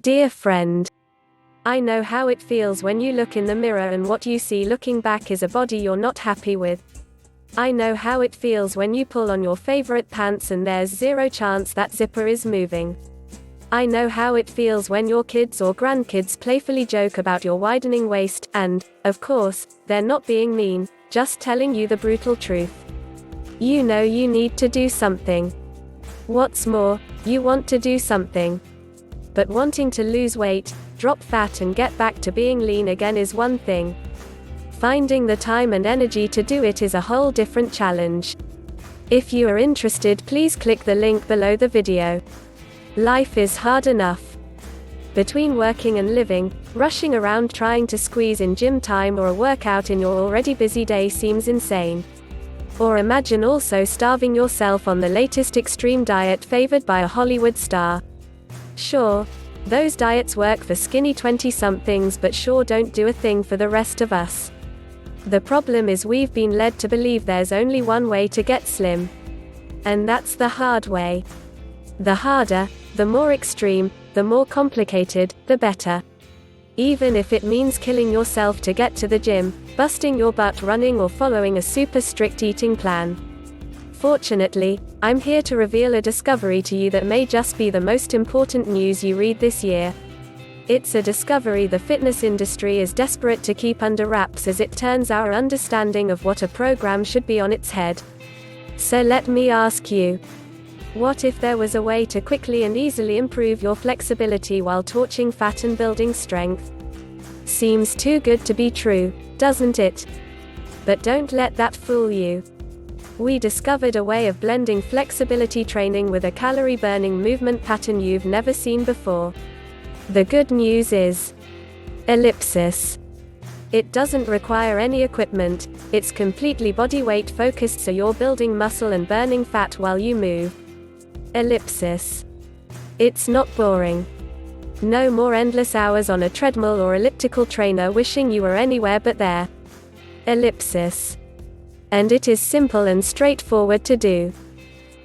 Dear friend, I know how it feels when you look in the mirror and what you see looking back is a body you're not happy with. I know how it feels when you pull on your favorite pants and there's zero chance that zipper is moving. I know how it feels when your kids or grandkids playfully joke about your widening waist, and, of course, they're not being mean, just telling you the brutal truth. You know you need to do something. What's more, you want to do something. But wanting to lose weight, drop fat and get back to being lean again is one thing. Finding the time and energy to do it is a whole different challenge. If you are interested, please click the link below the video. Life is hard enough. Between working and living, rushing around trying to squeeze in gym time or a workout in your already busy day seems insane. Or imagine also starving yourself on the latest extreme diet favored by a Hollywood star. Sure, those diets work for skinny 20-somethings but sure don't do a thing for the rest of us. The problem is we've been led to believe there's only one way to get slim. And that's the hard way. The harder, the more extreme, the more complicated, the better. Even if it means killing yourself to get to the gym, busting your butt running or following a super strict eating plan. Fortunately, I'm here to reveal a discovery to you that may just be the most important news you read this year. It's a discovery the fitness industry is desperate to keep under wraps as it turns our understanding of what a program should be on its head. So let me ask you, what if there was a way to quickly and easily improve your flexibility while torching fat and building strength? Seems too good to be true, doesn't it? But don't let that fool you. We discovered a way of blending flexibility training with a calorie-burning movement pattern you've never seen before. The good news is Ellipsis. It doesn't require any equipment, it's completely body weight focused so you're building muscle and burning fat while you move. Ellipsis. It's not boring. No more endless hours on a treadmill or elliptical trainer wishing you were anywhere but there. Ellipsis. And it is simple and straightforward to do.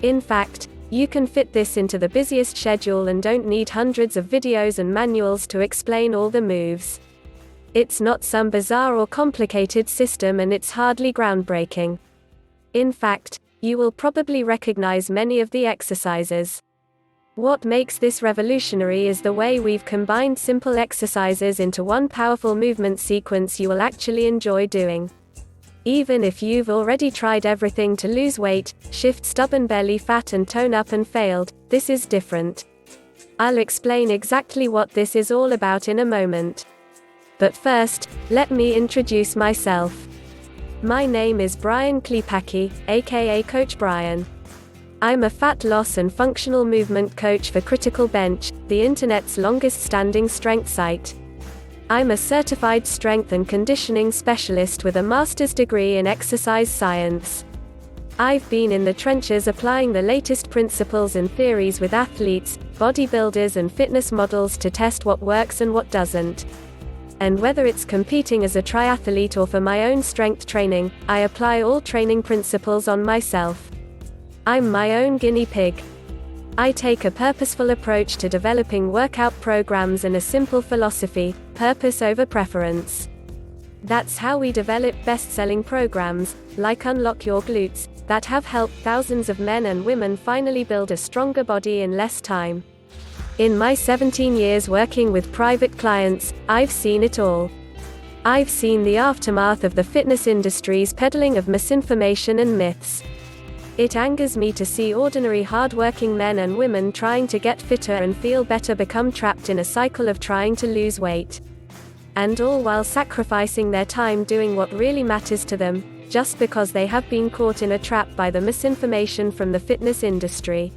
In fact, you can fit this into the busiest schedule and don't need hundreds of videos and manuals to explain all the moves. It's not some bizarre or complicated system and it's hardly groundbreaking. In fact, you will probably recognize many of the exercises. What makes this revolutionary is the way we've combined simple exercises into one powerful movement sequence you will actually enjoy doing. Even if you've already tried everything to lose weight, shift stubborn belly fat and tone up and failed, this is different. I'll explain exactly what this is all about in a moment. But first, let me introduce myself. My name is Brian Klepacki, aka Coach Brian. I'm a fat loss and functional movement coach for Critical Bench, the internet's longest-standing strength site. I'm a certified strength and conditioning specialist with a master's degree in exercise science. I've been in the trenches applying the latest principles and theories with athletes, bodybuilders and fitness models to test what works and what doesn't. And whether it's competing as a triathlete or for my own strength training, I apply all training principles on myself. I'm my own guinea pig. I take a purposeful approach to developing workout programs and a simple philosophy, purpose over preference. That's how we develop best-selling programs, like Unlock Your Glutes, that have helped thousands of men and women finally build a stronger body in less time. In my 17 years working with private clients, I've seen it all. I've seen the aftermath of the fitness industry's peddling of misinformation and myths. It angers me to see ordinary hard-working men and women trying to get fitter and feel better become trapped in a cycle of trying to lose weight. And all while sacrificing their time doing what really matters to them, just because they have been caught in a trap by the misinformation from the fitness industry.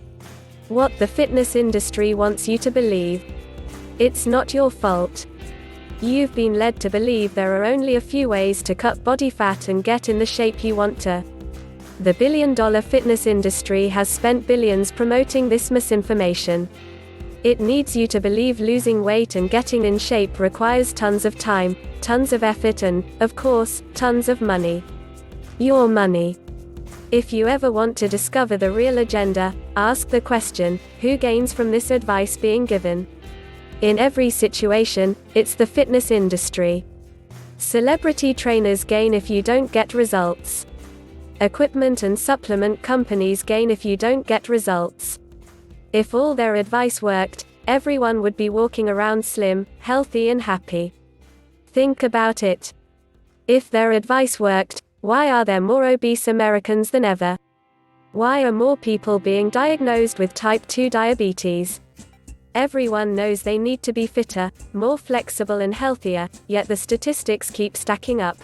What the fitness industry wants you to believe. It's not your fault. You've been led to believe there are only a few ways to cut body fat and get in the shape you want to. The billion-dollar fitness industry has spent billions promoting this misinformation. It needs you to believe losing weight and getting in shape requires tons of time, tons of effort and, of course, tons of money. Your money. If you ever want to discover the real agenda, ask the question, who gains from this advice being given? In every situation, it's the fitness industry. Celebrity trainers gain if you don't get results. Equipment and supplement companies gain if you don't get results. If all their advice worked, everyone would be walking around slim, healthy and happy. Think about it. If their advice worked, why are there more obese Americans than ever? Why are more people being diagnosed with type 2 diabetes? Everyone knows they need to be fitter, more flexible and healthier, yet the statistics keep stacking up.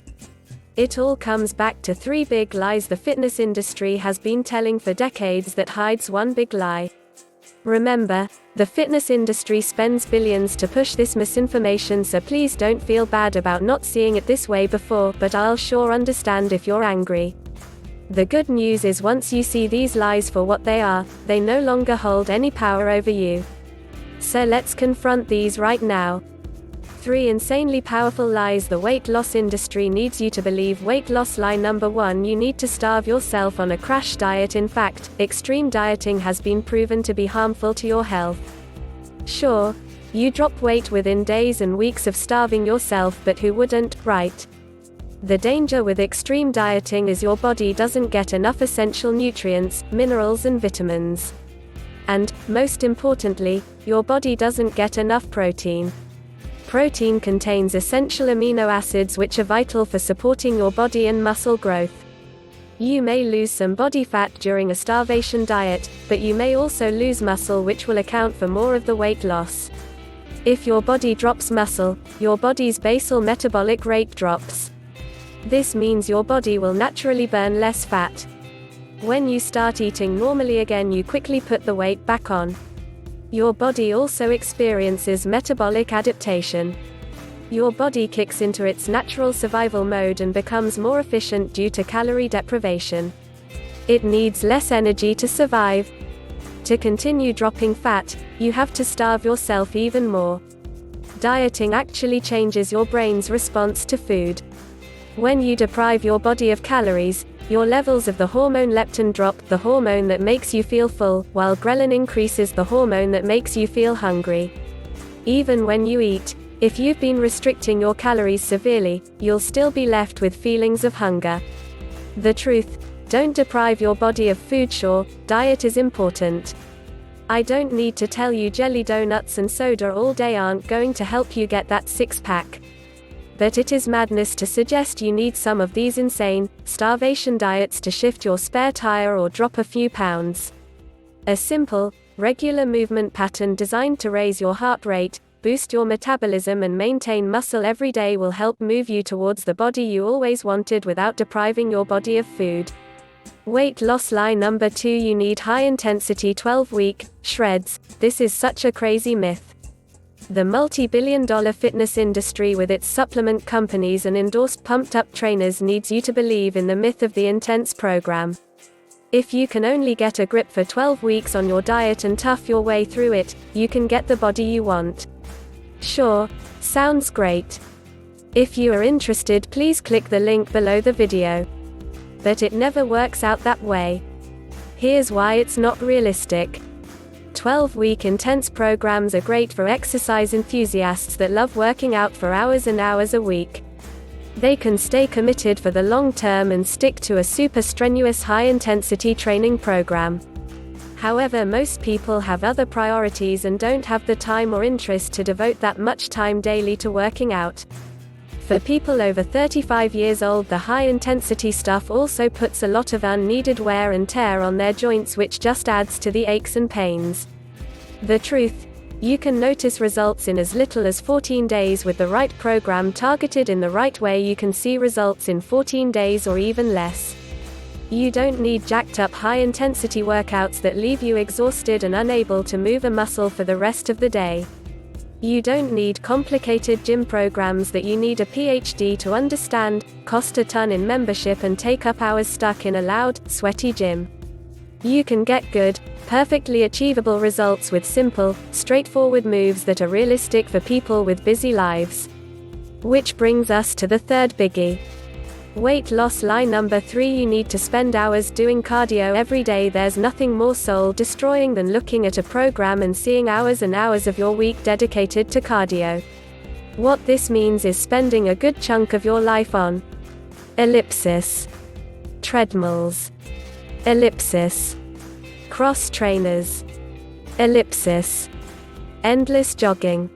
It all comes back to 3 big lies the fitness industry has been telling for decades that hides one big lie. Remember, the fitness industry spends billions to push this misinformation, so please don't feel bad about not seeing it this way before, but I'll sure understand if you're angry. The good news is once you see these lies for what they are, they no longer hold any power over you. So let's confront these right now. 3 insanely powerful lies the weight loss industry needs you to believe. Weight loss lie number 1: you need to starve yourself on a crash diet. In fact, extreme dieting has been proven to be harmful to your health. Sure, you drop weight within days and weeks of starving yourself, but who wouldn't, right? The danger with extreme dieting is your body doesn't get enough essential nutrients, minerals and vitamins. And, most importantly, your body doesn't get enough protein. Protein contains essential amino acids which are vital for supporting your body and muscle growth. You may lose some body fat during a starvation diet, but you may also lose muscle, which will account for more of the weight loss. If your body drops muscle, your body's basal metabolic rate drops. This means your body will naturally burn less fat. When you start eating normally again, you quickly put the weight back on. Your body also experiences metabolic adaptation. Your body kicks into its natural survival mode and becomes more efficient due to calorie deprivation. It needs less energy to survive. To continue dropping fat, you have to starve yourself even more. Dieting actually changes your brain's response to food. When you deprive your body of calories, your levels of the hormone leptin drop, the hormone that makes you feel full, while ghrelin increases, the hormone that makes you feel hungry. Even when you eat, if you've been restricting your calories severely, you'll still be left with feelings of hunger. The truth: don't deprive your body of food. Sure, diet is important. I don't need to tell you jelly donuts and soda all day aren't going to help you get that six-pack. But it is madness to suggest you need some of these insane, starvation diets to shift your spare tire or drop a few pounds. A simple, regular movement pattern designed to raise your heart rate, boost your metabolism and maintain muscle every day will help move you towards the body you always wanted without depriving your body of food. Weight loss lie number 2: you need high-intensity 12-week shreds. This is such a crazy myth. The multi-billion-dollar fitness industry with its supplement companies and endorsed pumped-up trainers needs you to believe in the myth of the intense program. If you can only get a grip for 12 weeks on your diet and tough your way through it, you can get the body you want. Sure, sounds great. If you are interested, please click the link below the video. But it never works out that way. Here's why it's not realistic. 12-week intense programs are great for exercise enthusiasts that love working out for hours and hours a week. They can stay committed for the long term and stick to a super strenuous high-intensity training program. However, most people have other priorities and don't have the time or interest to devote that much time daily to working out. For people over 35 years old, the high-intensity stuff also puts a lot of unneeded wear and tear on their joints, which just adds to the aches and pains. The truth: you can notice results in as little as 14 days with the right program targeted in the right way. You can see results in 14 days or even less. You don't need jacked up high-intensity workouts that leave you exhausted and unable to move a muscle for the rest of the day. You don't need complicated gym programs that you need a PhD to understand, cost a ton in membership and take up hours stuck in a loud, sweaty gym. You can get good, perfectly achievable results with simple, straightforward moves that are realistic for people with busy lives. Which brings us to the third biggie. Weight loss lie number 3: you need to spend hours doing cardio every day. There's nothing more soul destroying than looking at a program and seeing hours and hours of your week dedicated to cardio. What this means is spending a good chunk of your life on ellipsis, treadmills, ellipsis, cross trainers, ellipsis, endless jogging.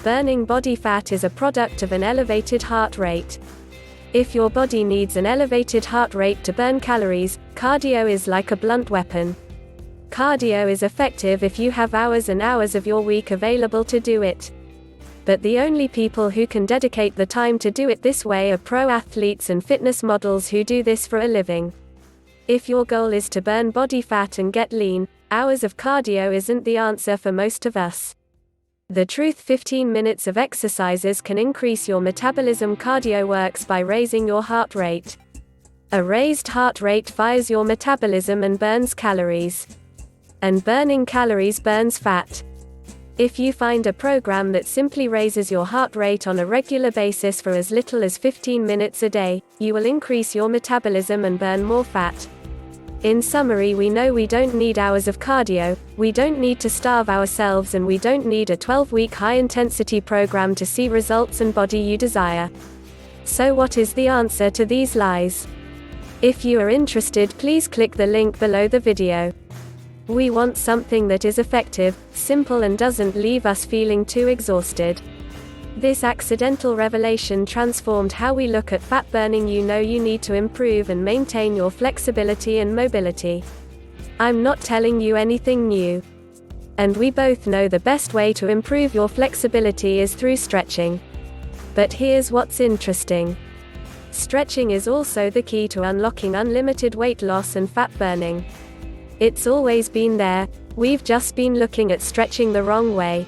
Burning body fat is a product of an elevated heart rate. If your body needs an elevated heart rate to burn calories, cardio is like a blunt weapon. Cardio is effective if you have hours and hours of your week available to do it. But the only people who can dedicate the time to do it this way are pro athletes and fitness models who do this for a living. If your goal is to burn body fat and get lean, hours of cardio isn't the answer for most of us. The truth: 15 minutes of exercises can increase your metabolism. Cardio works by raising your heart rate. A raised heart rate fires your metabolism and burns calories. And burning calories burns fat. If you find a program that simply raises your heart rate on a regular basis for as little as 15 minutes a day, you will increase your metabolism and burn more fat. In summary, we know we don't need hours of cardio, we don't need to starve ourselves, and we don't need a 12-week high-intensity program to see results and body you desire. So what is the answer to these lies? If you are interested, please click the link below the video. We want something that is effective, simple, and doesn't leave us feeling too exhausted. This accidental revelation transformed how we look at fat burning. You know you need to improve and maintain your flexibility and mobility. I'm not telling you anything new. And we both know the best way to improve your flexibility is through stretching. But here's what's interesting. Stretching is also the key to unlocking unlimited weight loss and fat burning. It's always been there, we've just been looking at stretching the wrong way.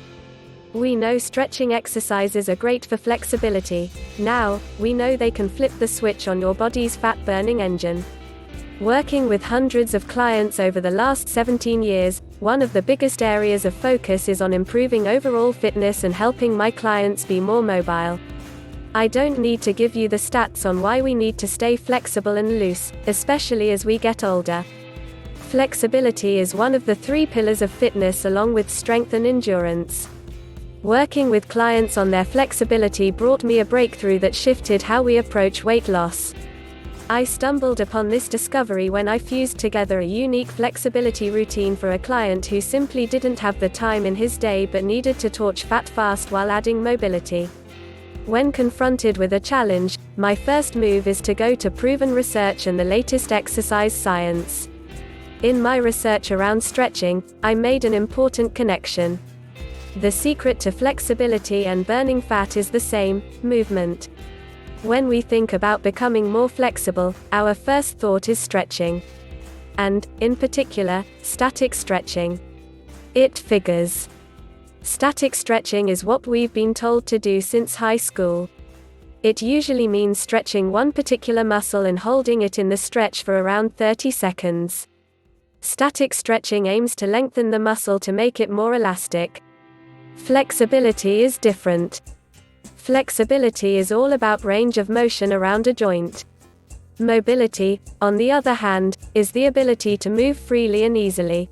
We know stretching exercises are great for flexibility. Now, we know they can flip the switch on your body's fat-burning engine. Working with hundreds of clients over the last 17 years, one of the biggest areas of focus is on improving overall fitness and helping my clients be more mobile. I don't need to give you the stats on why we need to stay flexible and loose, especially as we get older. Flexibility is one of the 3 pillars of fitness, along with strength and endurance. Working with clients on their flexibility brought me a breakthrough that shifted how we approach weight loss. I stumbled upon this discovery when I fused together a unique flexibility routine for a client who simply didn't have the time in his day but needed to torch fat fast while adding mobility. When confronted with a challenge, my first move is to go to proven research and the latest exercise science. In my research around stretching, I made an important connection. The secret to flexibility and burning fat is the same: movement. When we think about becoming more flexible, our first thought is stretching. And, in particular, static stretching. It figures. Static stretching is what we've been told to do since high school. It usually means stretching one particular muscle and holding it in the stretch for around 30 seconds. Static stretching aims to lengthen the muscle to make it more elastic. Flexibility is different. Flexibility is all about range of motion around a joint. Mobility, on the other hand, is the ability to move freely and easily.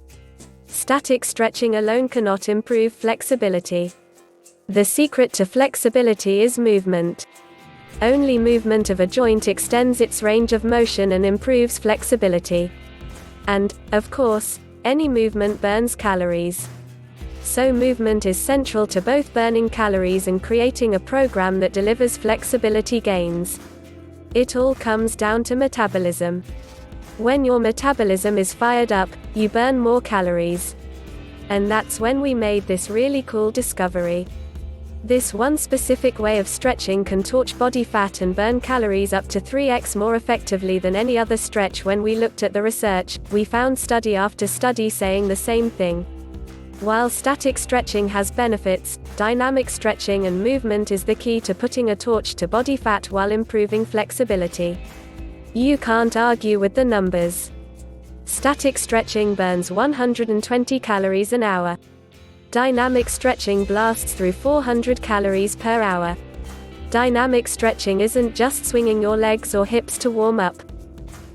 Static stretching alone cannot improve flexibility. The secret to flexibility is movement. Only movement of a joint extends its range of motion and improves flexibility. And, of course, any movement burns calories. So movement is central to both burning calories and creating a program that delivers flexibility gains. It all comes down to metabolism. When your metabolism is fired up, you burn more calories. And that's when we made this really cool discovery. This one specific way of stretching can torch body fat and burn calories up to 3x more effectively than any other stretch. When we looked at the research, we found study after study saying the same thing. While static stretching has benefits, dynamic stretching and movement is the key to putting a torch to body fat while improving flexibility. You can't argue with the numbers. Static stretching burns 120 calories an hour. Dynamic stretching blasts through 400 calories per hour. Dynamic stretching isn't just swinging your legs or hips to warm up.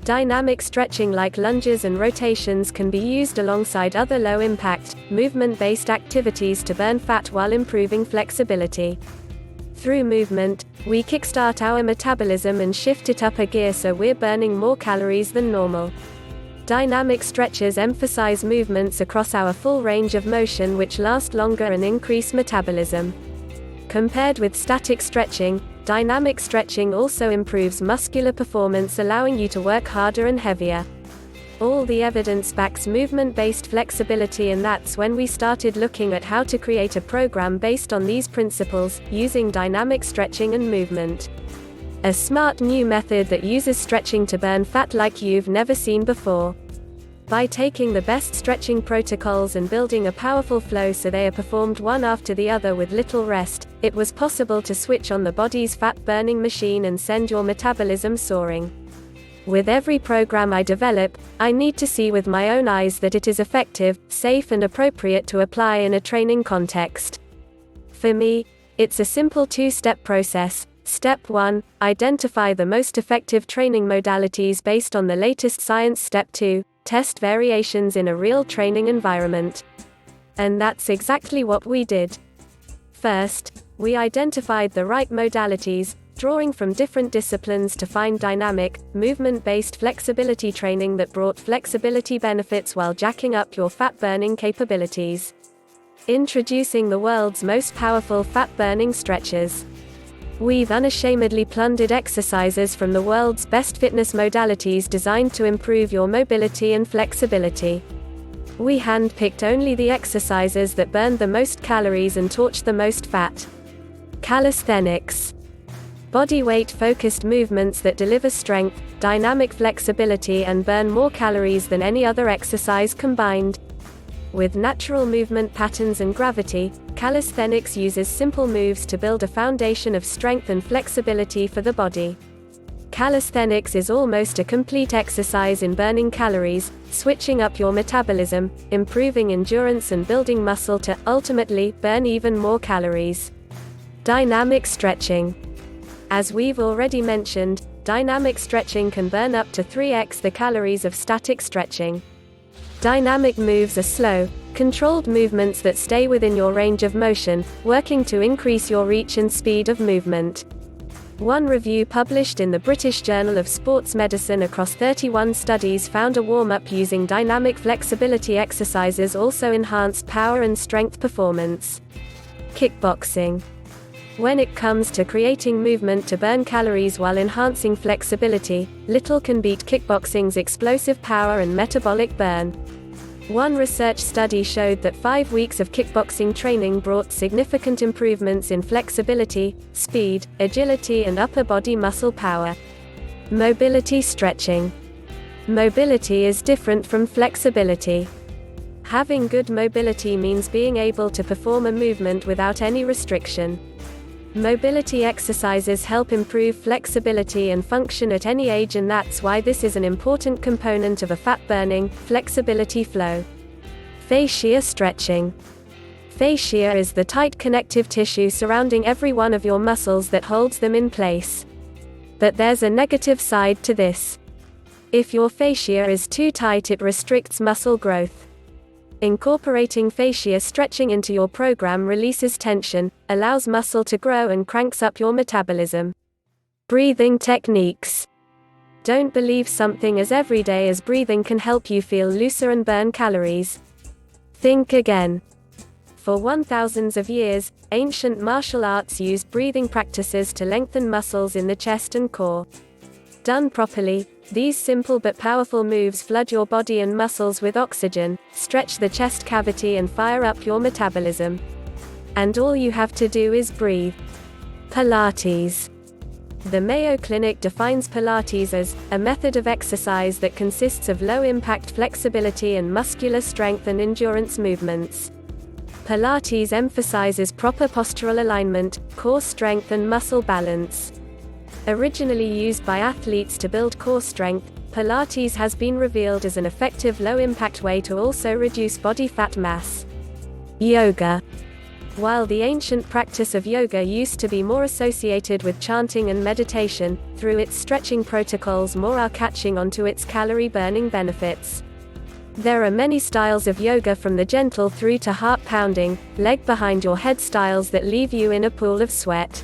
Dynamic stretching like lunges and rotations can be used alongside other low-impact, movement-based activities to burn fat while improving flexibility. Through movement, we kickstart our metabolism and shift it up a gear so we're burning more calories than normal. Dynamic stretches emphasize movements across our full range of motion which last longer and increase metabolism. Compared with static stretching, dynamic stretching also improves muscular performance, allowing you to work harder and heavier. All the evidence backs movement-based flexibility, and that's when we started looking at how to create a program based on these principles, using dynamic stretching and movement. A smart new method that uses stretching to burn fat like you've never seen before. By taking the best stretching protocols and building a powerful flow so they are performed one after the other with little rest, it was possible to switch on the body's fat-burning machine and send your metabolism soaring. With every program I develop, I need to see with my own eyes that it is effective, safe and appropriate to apply in a training context. For me, it's a simple two-step process. Step 1, identify the most effective training modalities based on the latest science. Step 2, test variations in a real training environment. And that's exactly what we did. First, we identified the right modalities, drawing from different disciplines to find dynamic, movement-based flexibility training that brought flexibility benefits while jacking up your fat-burning capabilities. Introducing the world's most powerful fat-burning stretches. We've unashamedly plundered exercises from the world's best fitness modalities designed to improve your mobility and flexibility. We handpicked only the exercises that burned the most calories and torched the most fat. Calisthenics. Body weight-focused movements that deliver strength, dynamic flexibility and burn more calories than any other exercise combined. With natural movement patterns and gravity, calisthenics uses simple moves to build a foundation of strength and flexibility for the body. Calisthenics is almost a complete exercise in burning calories, switching up your metabolism, improving endurance and building muscle to, ultimately, burn even more calories. Dynamic stretching. As we've already mentioned, dynamic stretching can burn up to 3x the calories of static stretching. Dynamic moves are slow, controlled movements that stay within your range of motion, working to increase your reach and speed of movement. One review published in the British Journal of Sports Medicine across 31 studies found a warm-up using dynamic flexibility exercises also enhanced power and strength performance. Kickboxing. When it comes to creating movement to burn calories while enhancing flexibility, little can beat kickboxing's explosive power and metabolic burn. One research study showed that 5 weeks of kickboxing training brought significant improvements in flexibility, speed, agility and upper body muscle power. Mobility stretching. Mobility is different from flexibility. Having good mobility means being able to perform a movement without any restriction. Mobility exercises help improve flexibility and function at any age, and that's why this is an important component of a fat-burning, flexibility flow. Fascia stretching. Fascia is the tight connective tissue surrounding every one of your muscles that holds them in place. But there's a negative side to this. If your fascia is too tight, it restricts muscle growth. Incorporating fascia stretching into your program releases tension, allows muscle to grow and cranks up your metabolism. Breathing techniques. Don't believe something as everyday as breathing can help you feel looser and burn calories. Think again. For thousands of years, ancient martial arts used breathing practices to lengthen muscles in the chest and core. Done properly, these simple but powerful moves flood your body and muscles with oxygen, stretch the chest cavity and fire up your metabolism. And all you have to do is breathe. Pilates. The Mayo Clinic defines Pilates as a method of exercise that consists of low-impact flexibility and muscular strength and endurance movements. Pilates emphasizes proper postural alignment, core strength and muscle balance. Originally used by athletes to build core strength, Pilates has been revealed as an effective low-impact way to also reduce body fat mass. Yoga. While the ancient practice of yoga used to be more associated with chanting and meditation, through its stretching protocols more are catching on to its calorie-burning benefits. There are many styles of yoga, from the gentle through to heart-pounding, leg behind your head styles that leave you in a pool of sweat.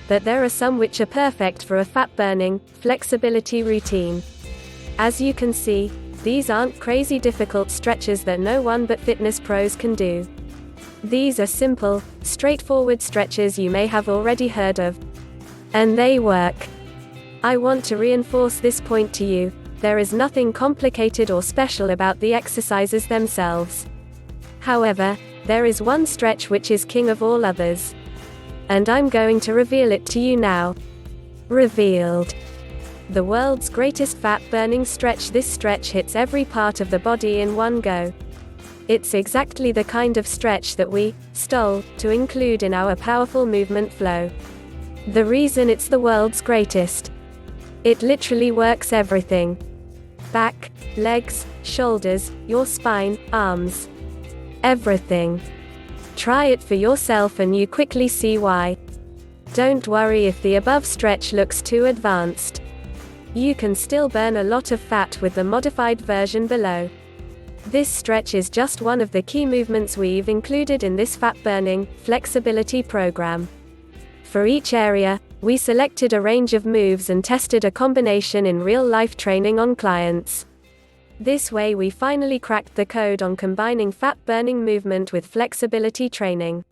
But there are some which are perfect for a fat-burning, flexibility routine. As you can see, these aren't crazy difficult stretches that no one but fitness pros can do. These are simple, straightforward stretches you may have already heard of. And they work. I want to reinforce this point to you: there is nothing complicated or special about the exercises themselves. However, there is one stretch which is king of all others. And I'm going to reveal it to you now. Revealed. The world's greatest fat-burning stretch. This stretch hits every part of the body in one go. It's exactly the kind of stretch that we stole to include in our powerful movement flow. The reason it's the world's greatest: it literally works everything. Back, legs, shoulders, your spine, arms. Everything. Try it for yourself and you quickly see why. Don't worry if the above stretch looks too advanced. You can still burn a lot of fat with the modified version below. This stretch is just one of the key movements we've included in this fat-burning, flexibility program. For each area, we selected a range of moves and tested a combination in real-life training on clients. This way we finally cracked the code on combining fat-burning movement with flexibility training.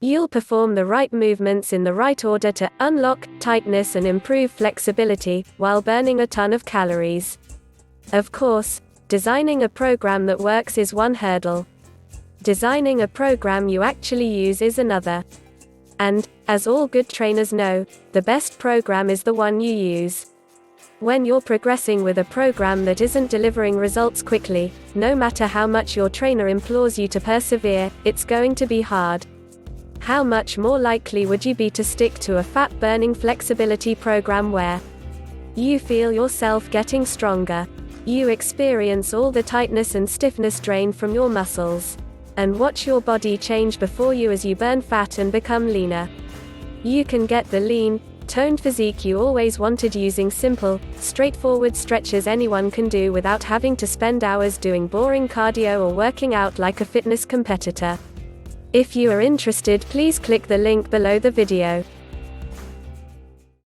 You'll perform the right movements in the right order to unlock tightness and improve flexibility, while burning a ton of calories. Of course, designing a program that works is one hurdle. Designing a program you actually use is another. And, as all good trainers know, the best program is the one you use. When you're progressing with a program that isn't delivering results quickly, no matter how much your trainer implores you to persevere, it's going to be hard. How much more likely would you be to stick to a fat-burning flexibility program where you feel yourself getting stronger? You experience all the tightness and stiffness drain from your muscles. And watch your body change before you as you burn fat and become leaner. You can get the lean, toned physique you always wanted using simple, straightforward stretches anyone can do without having to spend hours doing boring cardio or working out like a fitness competitor. If you are interested, please click the link below the video.